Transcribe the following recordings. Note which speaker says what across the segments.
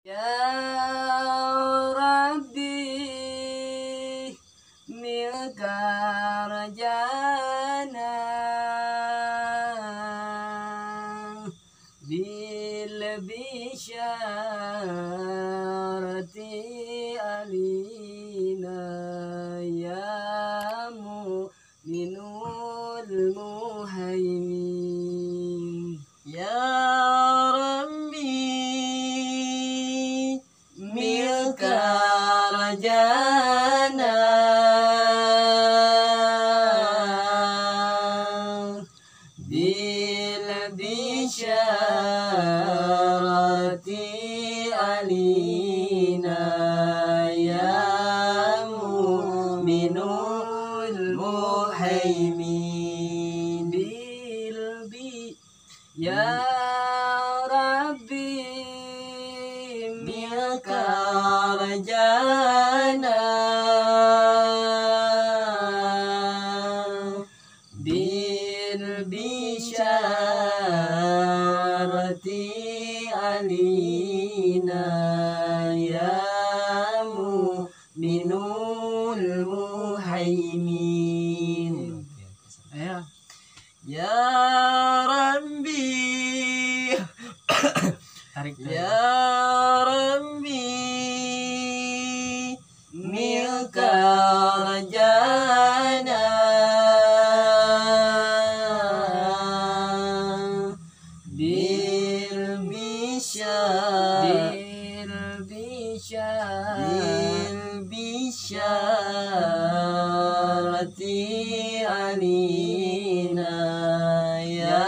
Speaker 1: Ya Rabbi milka rajana bil bisyarati alina ya mu'minul muhaimin ya milka rajana bil bisyarati alina ya mu'minul muhaimin bil bi ya Rabbi milka rajana bil bisyarati alina ya mu'minul muhaimin ya Rabbi tarik ya milka rajana bil bisyarati alina ya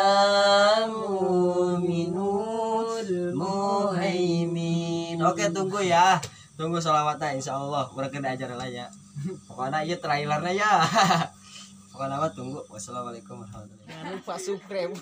Speaker 1: mu'minul muhaimin. Oke, tunggu ya. Tunggu sholawatnya insyaallah berkenan ajar lah ya. Pokoknya ieu trailernya ya. Pokoknya tunggu. Wassalamualaikum warahmatullahi wabarakatuh.
Speaker 2: Jangan lupa subscribe.